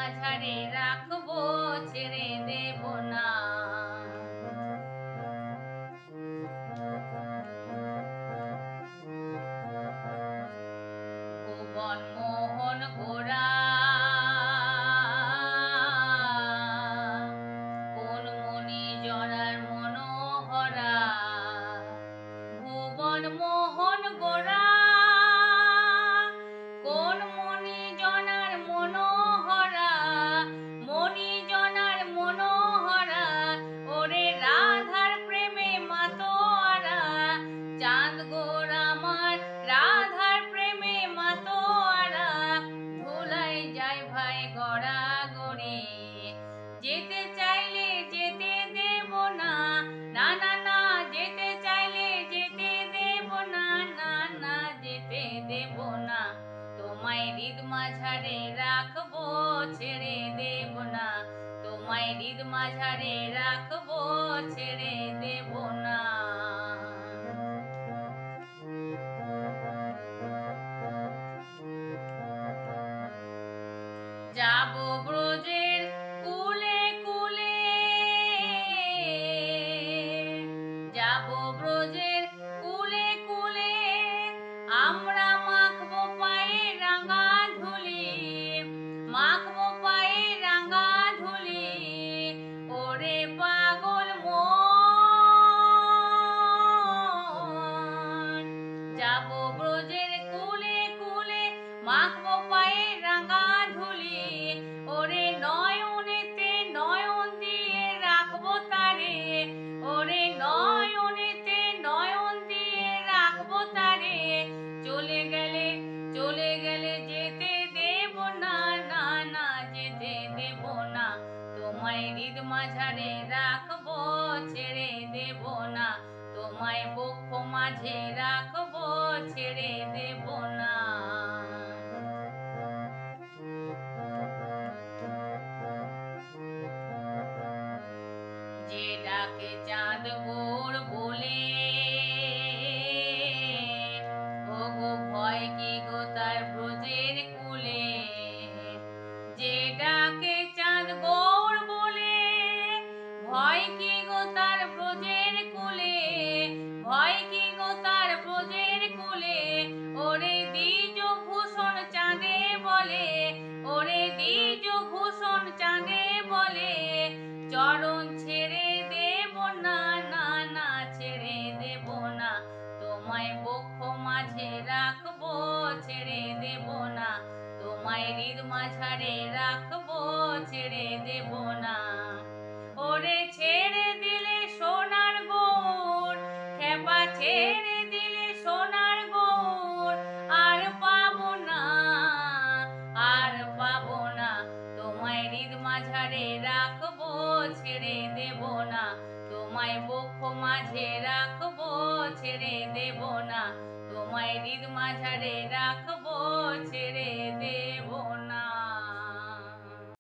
মাঝারে রাখবো, ছেড়ে দেব না। ভুবন মোহন গোরা কোন মনি জনার মনোহরা, ভুবন মোহন গোরা কোন মনি জনার মনোহরা, মনি জনার মনোহরা, ওরে রাধার প্রেমে মাতোয়ারা, চাঁদ গোরা আমার রাধার প্রেমে মাতোয়ারা, ধুলাই যায় ভাই গড়া গড়ি, যেতে চাইলে যেতে দেব না, না না না, যেতে চাইলে যেতে দেব না, না না, যেতে দেব না। তোমায় হৃদ মাঝারে রাখবো, ছেড়ে দেব না, তোমায় হৃদ মাঝারে রাখবো, ছেড়ে দেব না। যাব ব্রজের কুলে কুলে, যাব ব্রজের কুলে কুলে, আমরা মাখবো পায়ে রাঙা ধুলি, মাখবো পায়ে রাঙা ধুলি, ওরে পাগল মন। যাব ব্রজের কুলে কুলে, মাখবো পায়ে রাঙা ধুলি, ওরে নয়নেতে নয়ন দিয়ে রাখবো তারে, ওরে নয়নেতে নয়ন দিয়ে রাখবো তারে, চলে গেলে যেতে দেব না, না না, যেতে দেব না। তোমায় হৃদ মাঝারে রাখবো, ছেড়ে দেব না, তোমায় বক্ষ মাঝে রাখবো, ছেড়ে দেব না। যে ডাকে চাঁদ গোর বলে, ওগো ভয় কি গো তার ব্রজের কুলে, যে ডাকে চাঁদ গোর বলে, ভয় কি গো তার ব্রজের কুলে, ভয় কি গো তার ব্রজের কুলে, ওরে দ্বিজ ভূষণ চাঁদে বলে, ওরে দ্বিজ ভূষণ চাঁদে বলে, চরণ ছেড়ে দেব না, না না, ছেড়ে দেব না, তোমায় বক্ষ মাঝে রাখবো, ছেড়ে দেব না, তোমায় হৃদ মাঝারে রাখবো, ছেড়ে দেব না। ওরে ছেড়ে দিলে সোনার গৌর, খেপা ছেড়ে দিলে সোনার গৌর, আর পাবো না, আর পাবো না, তোমায় হৃদ মাঝারে রাখবো, ছেড়ে দেব না, তোমায় বক্ষ মাঝে রাখবো, ছেড়ে দেব না, তোমায় হৃদ মাঝারে রাখবো, ছেড়ে দেব না।